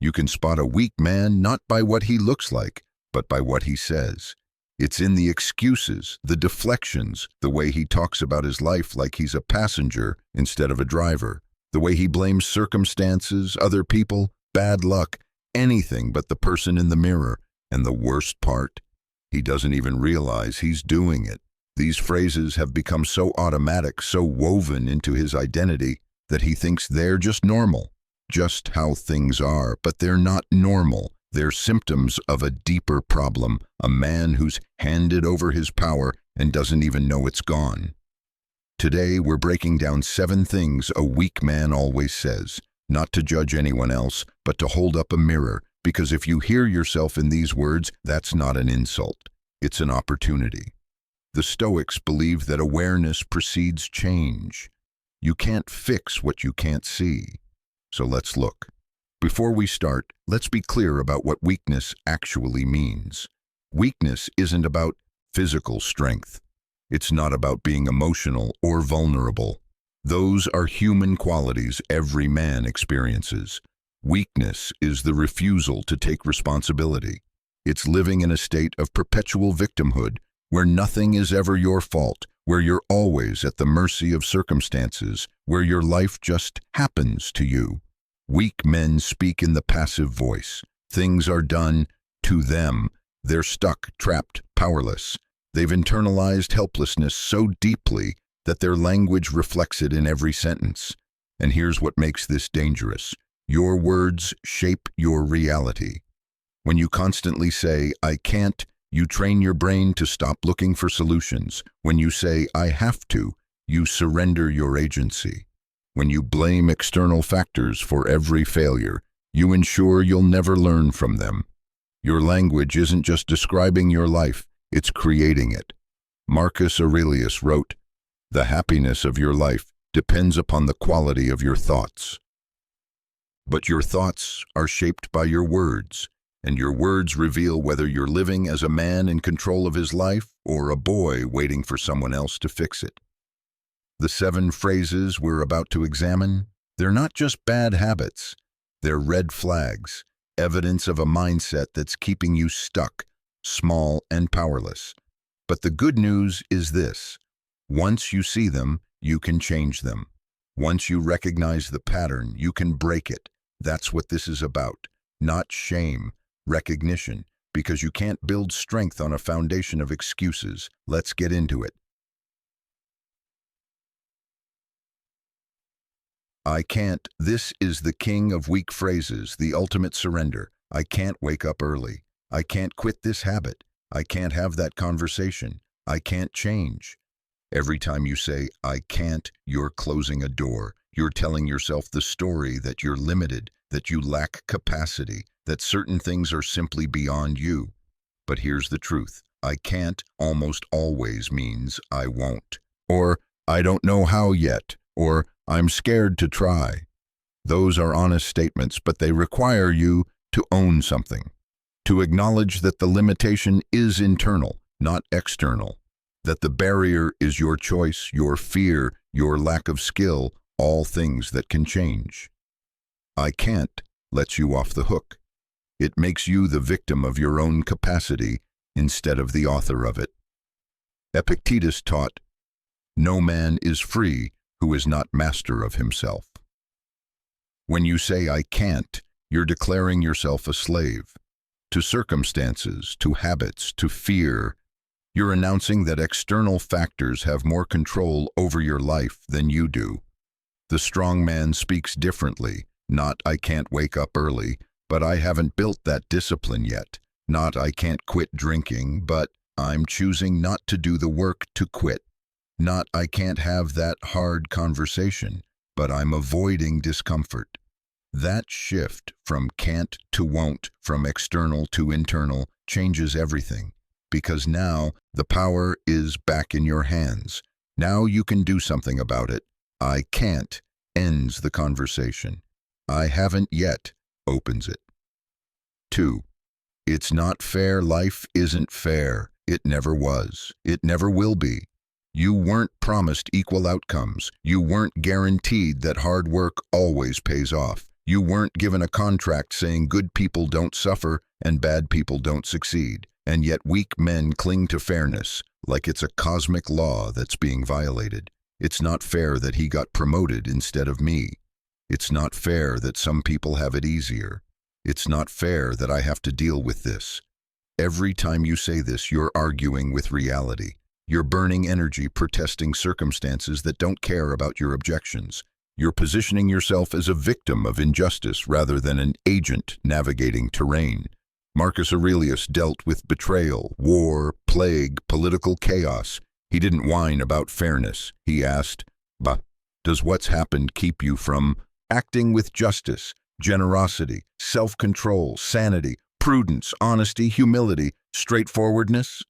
You can spot a weak man not by what he looks like, but by what he says. It's in the excuses, the deflections, the way he talks about his life like he's a passenger instead of a driver, the way he blames circumstances, other people, bad luck, anything but the person in the mirror. And the worst part, he doesn't even realize he's doing it. These phrases have become so automatic, so woven into his identity, that he thinks they're just normal, just how things are, but they're not normal. They're symptoms of a deeper problem, a man who's handed over his power and doesn't even know it's gone. Today, we're breaking down 7 things a weak man always says, not to judge anyone else, but to hold up a mirror, because if you hear yourself in these words, that's not an insult, it's an opportunity. The Stoics believe that awareness precedes change. You can't fix what you can't see. So let's look. Before we start, let's be clear about what weakness actually means. Weakness isn't about physical strength. It's not about being emotional or vulnerable. Those are human qualities every man experiences. Weakness is the refusal to take responsibility. It's living in a state of perpetual victimhood, where nothing is ever your fault, where you're always at the mercy of circumstances, where your life just happens to you. Weak men speak in the passive voice. Things are done to them. They're stuck, trapped, powerless. They've internalized helplessness so deeply that their language reflects it in every sentence. And here's what makes this dangerous. Your words shape your reality. When you constantly say, "I can't," you train your brain to stop looking for solutions. When you say, "I have to," you surrender your agency. When you blame external factors for every failure, you ensure you'll never learn from them. Your language isn't just describing your life, it's creating it. Marcus Aurelius wrote, "The happiness of your life depends upon the quality of your thoughts." But your thoughts are shaped by your words, and your words reveal whether you're living as a man in control of his life or a boy waiting for someone else to fix it. The 7 phrases we're about to examine, they're not just bad habits. They're red flags, evidence of a mindset that's keeping you stuck, small and powerless. But the good news is this: once you see them, you can change them. Once you recognize the pattern, you can break it. That's what this is about. Not shame, recognition, because you can't build strength on a foundation of excuses. Let's get into it. I can't. This is the king of weak phrases, the ultimate surrender. I can't wake up early. I can't quit this habit. I can't have that conversation. I can't change. Every time you say, "I can't," you're closing a door. You're telling yourself the story that you're limited, that you lack capacity, that certain things are simply beyond you. But here's the truth. I can't almost always means I won't. Or I don't know how yet. Or I'm scared to try. Those are honest statements, but they require you to own something. To acknowledge that the limitation is internal, not external. That the barrier is your choice, your fear, your lack of skill, all things that can change. I can't lets you off the hook. It makes you the victim of your own capacity instead of the author of it. Epictetus taught, "No man is free who is not master of himself." When you say "I can't," you're declaring yourself a slave. To circumstances, to habits, to fear. You're announcing that external factors have more control over your life than you do. The strong man speaks differently, not "I can't wake up early, but I haven't built that discipline yet." Not "I can't quit drinking, but I'm choosing not to do the work to quit." Not "I can't have that hard conversation, but I'm avoiding discomfort." That shift from can't to won't, from external to internal, changes everything. Because now the power is back in your hands. Now you can do something about it. "I can't" ends the conversation. "I haven't yet" opens it. 2. It's not fair. Life isn't fair. It never was. It never will be. You weren't promised equal outcomes. You weren't guaranteed that hard work always pays off. You weren't given a contract saying good people don't suffer and bad people don't succeed, and yet weak men cling to fairness like it's a cosmic law that's being violated. It's not fair that he got promoted instead of me. It's not fair that some people have it easier. It's not fair that I have to deal with this. Every time you say this, you're arguing with reality. You're burning energy protesting circumstances that don't care about your objections. You're positioning yourself as a victim of injustice rather than an agent navigating terrain. Marcus Aurelius dealt with betrayal, war, plague, political chaos. He didn't whine about fairness. He asked, "But does what's happened keep you from acting with justice, generosity, self-control, sanity, prudence, honesty, humility, straightforwardness?"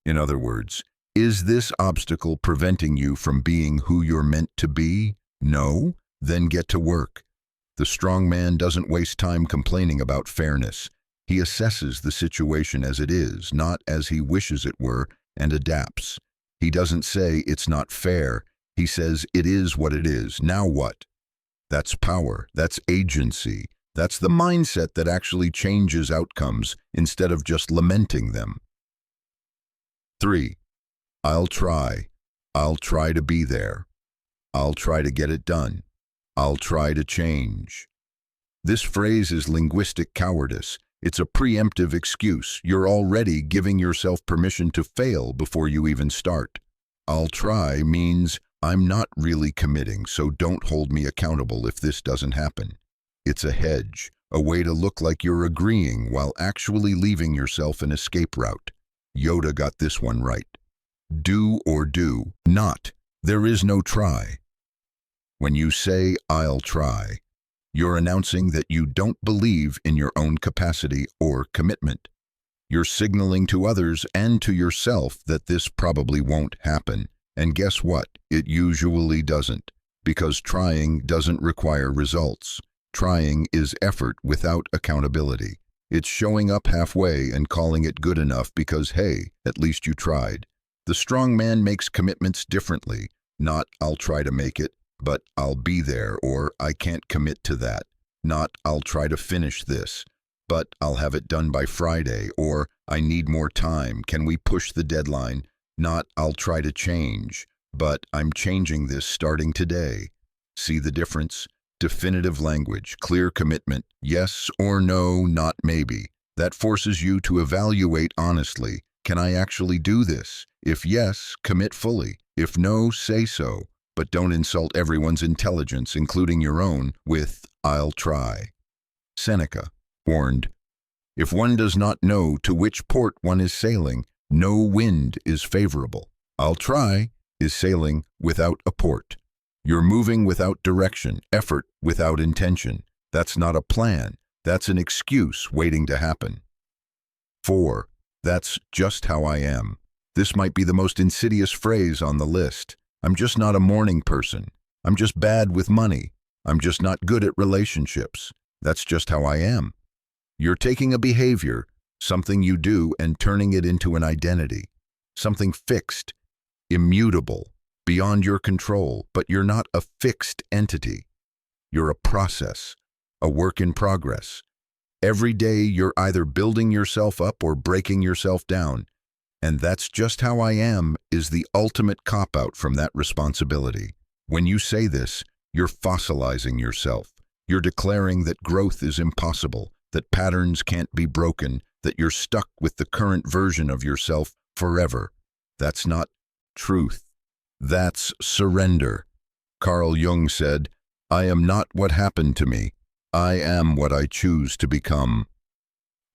In other words, is this obstacle preventing you from being who you're meant to be? No? Then get to work. The strong man doesn't waste time complaining about fairness. He assesses the situation as it is, not as he wishes it were, and adapts. He doesn't say it's not fair. He says it is what it is. Now what? That's power. That's agency. That's the mindset that actually changes outcomes instead of just lamenting them. 3. I'll try. I'll try to be there. I'll try to get it done. I'll try to change. This phrase is linguistic cowardice. It's a preemptive excuse. You're already giving yourself permission to fail before you even start. I'll try means I'm not really committing, so don't hold me accountable if this doesn't happen. It's a hedge, a way to look like you're agreeing while actually leaving yourself an escape route. Yoda got this one right. Do or do not. There is no try. When you say, I'll try, you're announcing that you don't believe in your own capacity or commitment. You're signaling to others and to yourself that this probably won't happen. And guess what? It usually doesn't, because trying doesn't require results. Trying is effort without accountability. It's showing up halfway and calling it good enough because, hey, at least you tried. The strong man makes commitments differently. Not, I'll try to make it, but I'll be there, or I can't commit to that. Not, I'll try to finish this, but I'll have it done by Friday, or I need more time. Can we push the deadline? Not, I'll try to change, but I'm changing this starting today. See the difference? Definitive language, clear commitment, yes or no, not maybe. That forces you to evaluate honestly. Can I actually do this? If yes, commit fully. If no, say so. But don't insult everyone's intelligence, including your own, with, I'll try. Seneca warned, if one does not know to which port one is sailing, no wind is favorable. I'll try is sailing without a port. You're moving without direction, effort without intention. That's not a plan. That's an excuse waiting to happen. 4. That's just how I am. This might be the most insidious phrase on the list. I'm just not a morning person. I'm just bad with money. I'm just not good at relationships. That's just how I am. You're taking a behavior, something you do, and turning it into an identity. Something fixed, immutable, beyond your control, but you're not a fixed entity. You're a process, a work in progress. Every day you're either building yourself up or breaking yourself down. And that's just how I am is the ultimate cop-out from that responsibility. When you say this, you're fossilizing yourself. You're declaring that growth is impossible, that patterns can't be broken, that you're stuck with the current version of yourself forever. That's not truth. That's surrender. Carl Jung said, I am not what happened to me. I am what I choose to become.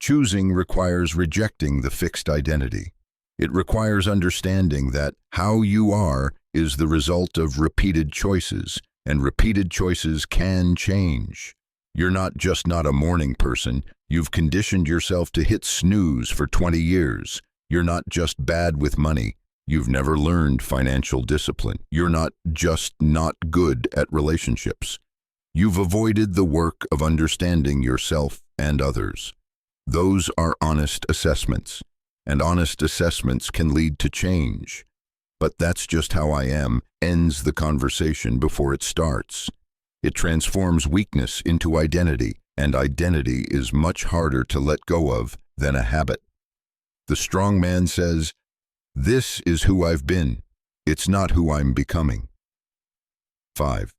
Choosing requires rejecting the fixed identity. It requires understanding that how you are is the result of repeated choices, and repeated choices can change. You're not just not a morning person, you've conditioned yourself to hit snooze for 20 years. You're not just bad with money, you've never learned financial discipline. You're not just not good at relationships. You've avoided the work of understanding yourself and others. Those are honest assessments. And honest assessments can lead to change. But that's just how I am ends the conversation before it starts. It transforms weakness into identity, and identity is much harder to let go of than a habit. The strong man says, "This is who I've been. It's not who I'm becoming." 5.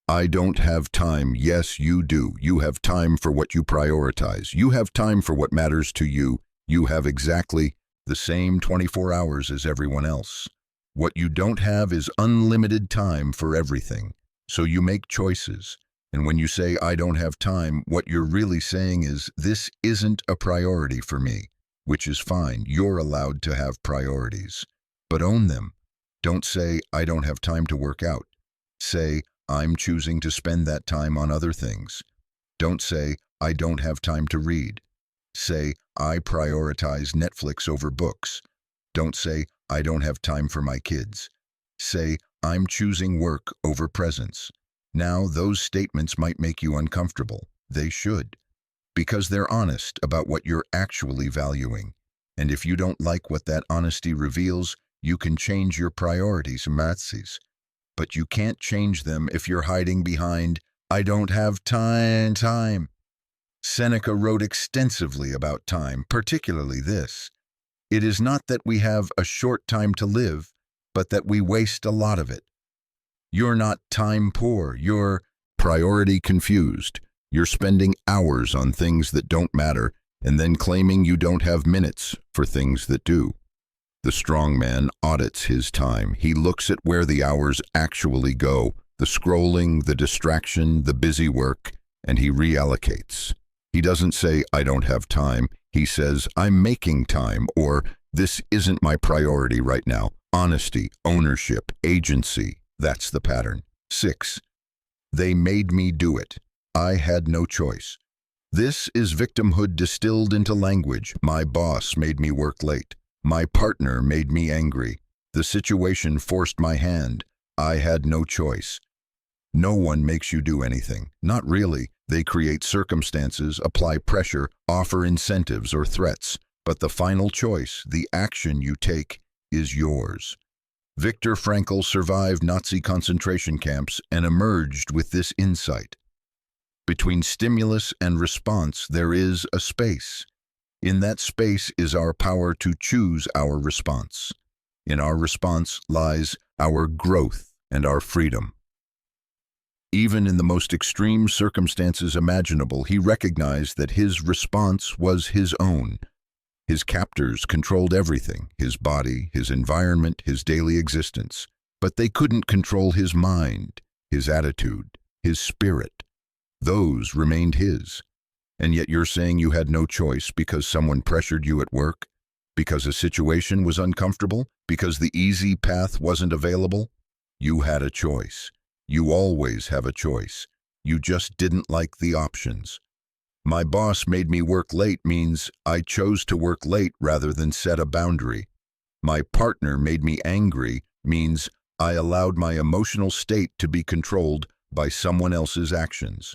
I don't have time. Yes, you do. You have time for what you prioritize. You have time for what matters to you. You have exactly the same 24 hours as everyone else. What you don't have is unlimited time for everything. So you make choices. And when you say, "I don't have time," what you're really saying is, "This isn't a priority for me," which is fine. You're allowed to have priorities. But own them. Don't say, "I don't have time to work out." Say, "I'm choosing to spend that time on other things." Don't say, "I don't have time to read." Say, "I prioritize Netflix over books." Don't say, "I don't have time for my kids." Say, "I'm choosing work over presence." Now, those statements might make you uncomfortable. They should, because they're honest about what you're actually valuing. And if you don't like what that honesty reveals, you can change your priorities, Matsies. But you can't change them if you're hiding behind, "I don't have time." Seneca wrote extensively about time, particularly this: "It is not that we have a short time to live, but that we waste a lot of it." You're not time poor, you're priority confused. You're spending hours on things that don't matter and then claiming you don't have minutes for things that do. The strong man audits his time. He looks at where the hours actually go, the scrolling, the distraction, the busy work, and he reallocates. He doesn't say, "I don't have time." He says, "I'm making time," or "This isn't my priority right now." Honesty, ownership, agency, that's the pattern. 6. They made me do it. I had no choice. This is victimhood distilled into language. My boss made me work late. My partner made me angry. The situation forced my hand. I had no choice. No one makes you do anything. Not really. They create circumstances, apply pressure, offer incentives or threats. But the final choice, the action you take, is yours. Viktor Frankl survived Nazi concentration camps and emerged with this insight. Between stimulus and response, there is a space. In that space is our power to choose our response. In our response lies our growth and our freedom. Even in the most extreme circumstances imaginable, he recognized that his response was his own. His captors controlled everything, his body, his environment, his daily existence. But they couldn't control his mind, his attitude, his spirit. Those remained his. And yet you're saying you had no choice because someone pressured you at work? Because a situation was uncomfortable? Because the easy path wasn't available? You had a choice. You always have a choice. You just didn't like the options. My boss made me work late means I chose to work late rather than set a boundary. My partner made me angry means I allowed my emotional state to be controlled by someone else's actions.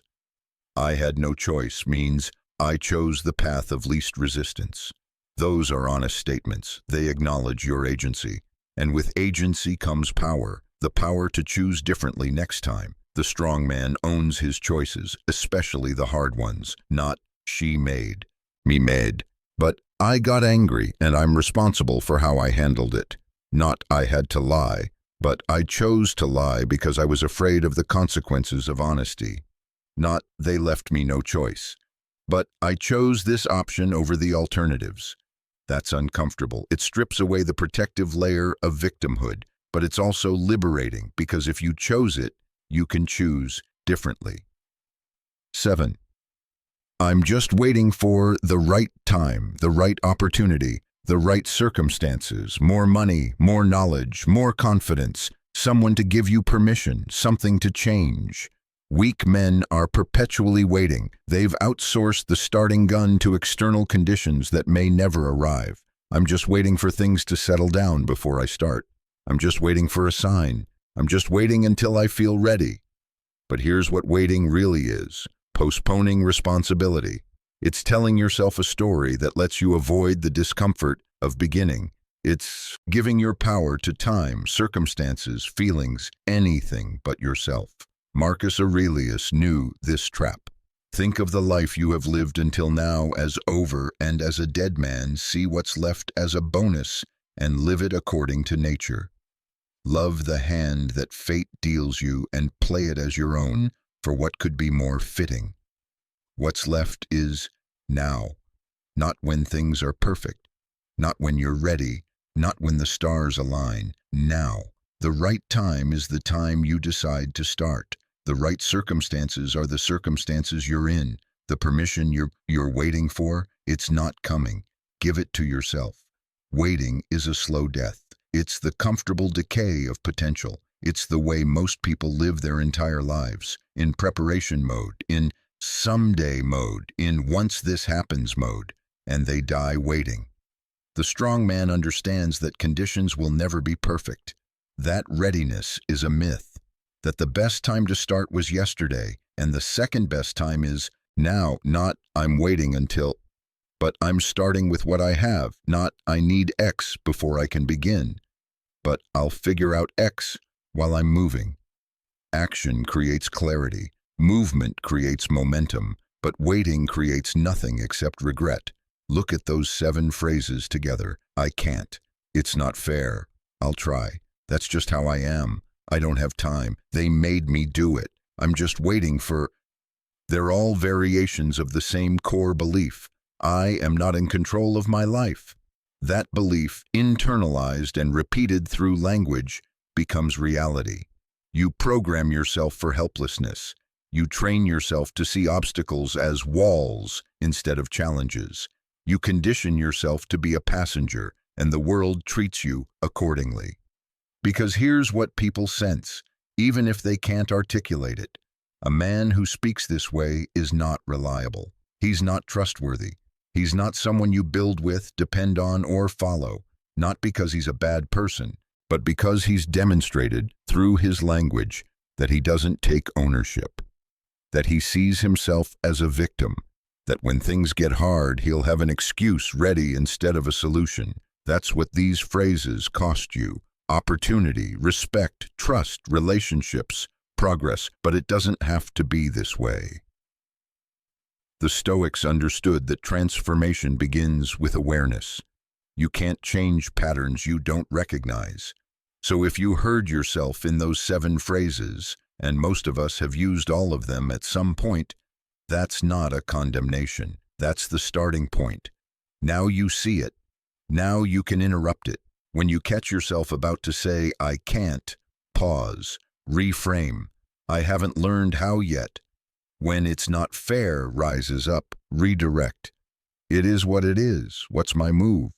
I had no choice means I chose the path of least resistance. Those are honest statements. They acknowledge your agency. And with agency comes power, the power to choose differently next time. The strong man owns his choices, especially the hard ones. Not "she made, me made," but "I got angry and I'm responsible for how I handled it." Not "I had to lie," but "I chose to lie because I was afraid of the consequences of honesty." Not "they left me no choice," but "I chose this option over the alternatives." That's uncomfortable. It strips away the protective layer of victimhood, but it's also liberating because if you chose it, you can choose differently. 7. I'm just waiting for the right time, the right opportunity, the right circumstances, more money, more knowledge, more confidence, someone to give you permission, something to change. Weak men are perpetually waiting. They've outsourced the starting gun to external conditions that may never arrive. I'm just waiting for things to settle down before I start. I'm just waiting for a sign. I'm just waiting until I feel ready. But here's what waiting really is: postponing responsibility. It's telling yourself a story that lets you avoid the discomfort of beginning. It's giving your power to time, circumstances, feelings, anything but yourself. Marcus Aurelius knew this trap. Think of the life you have lived until now as over, and as a dead man, see what's left as a bonus, and live it according to nature. Love the hand that fate deals you and play it as your own, for what could be more fitting? What's left is now, not when things are perfect, not when you're ready, not when the stars align. Now. The right time is the time you decide to start. The right circumstances are the circumstances you're in. The permission you're waiting for, it's not coming. Give it to yourself. Waiting is a slow death. It's the comfortable decay of potential. It's the way most people live their entire lives, in preparation mode, in someday mode, in once this happens mode, and they die waiting. The strong man understands that conditions will never be perfect. That readiness is a myth. That the best time to start was yesterday, and the second best time is now, not I'm waiting until, but I'm starting with what I have, not I need X before I can begin, but I'll figure out X while I'm moving. Action creates clarity, movement creates momentum, but waiting creates nothing except regret. Look at those 7 phrases together. I can't. It's not fair. I'll try. That's just how I am. I don't have time. They made me do it. I'm just waiting for... They're all variations of the same core belief. I am not in control of my life. That belief, internalized and repeated through language, becomes reality. You program yourself for helplessness. You train yourself to see obstacles as walls instead of challenges. You condition yourself to be a passenger, and the world treats you accordingly. Because here's what people sense, even if they can't articulate it. A man who speaks this way is not reliable. He's not trustworthy. He's not someone you build with, depend on, or follow. Not because he's a bad person, but because he's demonstrated, through his language, that he doesn't take ownership. That he sees himself as a victim. That when things get hard, he'll have an excuse ready instead of a solution. That's what these phrases cost you. Opportunity, respect, trust, relationships, progress, but it doesn't have to be this way. The Stoics understood that transformation begins with awareness. You can't change patterns you don't recognize. So if you heard yourself in those 7 phrases, and most of us have used all of them at some point, that's not a condemnation. That's the starting point. Now you see it. Now you can interrupt it. When you catch yourself about to say, I can't, pause, reframe. I haven't learned how yet. When it's not fair rises up, redirect. It is what it is. What's my move?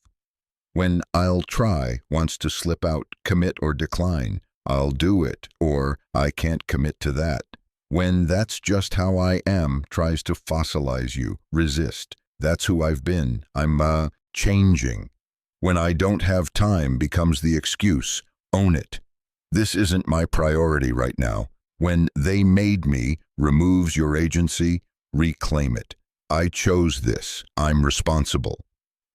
When I'll try wants to slip out, commit or decline, I'll do it, or I can't commit to that. When that's just how I am tries to fossilize you, resist. That's who I've been. I'm changing. When I don't have time becomes the excuse, own it. This isn't my priority right now. When they made me removes your agency, reclaim it. I chose this. I'm responsible.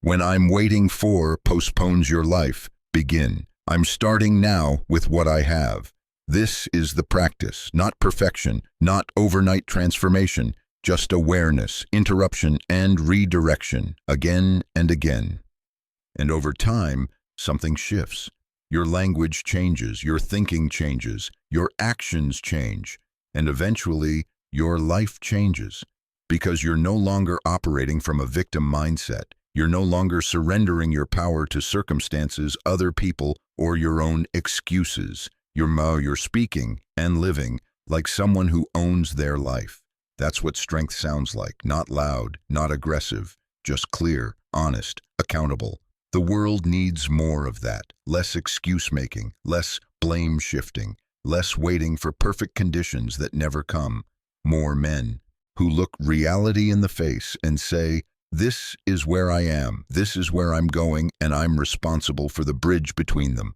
When I'm waiting for postpones your life, begin. I'm starting now with what I have. This is the practice, not perfection, not overnight transformation, just awareness, interruption, and redirection, again and again. And over time, something shifts. Your language changes, your thinking changes, your actions change, and eventually, your life changes. Because you're no longer operating from a victim mindset. You're no longer surrendering your power to circumstances, other people, or your own excuses. You're speaking and living like someone who owns their life. That's what strength sounds like. Not loud, not aggressive, just clear, honest, accountable. The world needs more of that. Less excuse-making, less blame-shifting, less waiting for perfect conditions that never come. More men who look reality in the face and say, this is where I am, this is where I'm going, and I'm responsible for the bridge between them.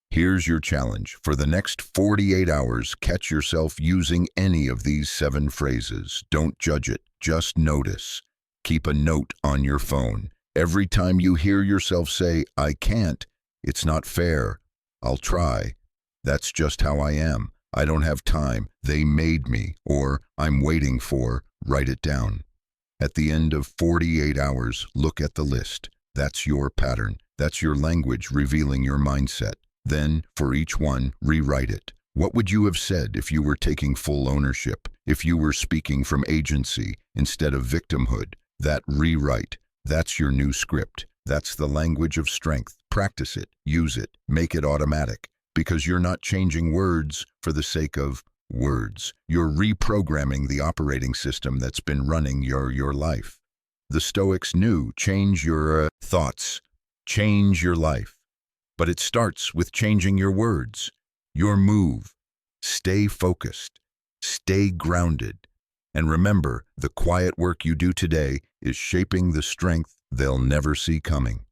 Here's your challenge. For the next 48 hours, catch yourself using any of these 7 phrases. Don't judge it, just notice. Keep a note on your phone. Every time you hear yourself say, I can't, it's not fair, I'll try, that's just how I am, I don't have time, they made me, or I'm waiting for, write it down. At the end of 48 hours, look at the list. That's your pattern. That's your language revealing your mindset. Then, for each one, rewrite it. What would you have said if you were taking full ownership, if you were speaking from agency instead of victimhood? That rewrite, that's your new script. That's the language of strength. Practice it, use it, make it automatic, because you're not changing words for the sake of words. You're reprogramming the operating system that's been running your life. The Stoics knew, change your thoughts, change your life. But it starts with changing your words, your move. Stay focused, stay grounded, and remember, the quiet work you do today is shaping the strength they'll never see coming.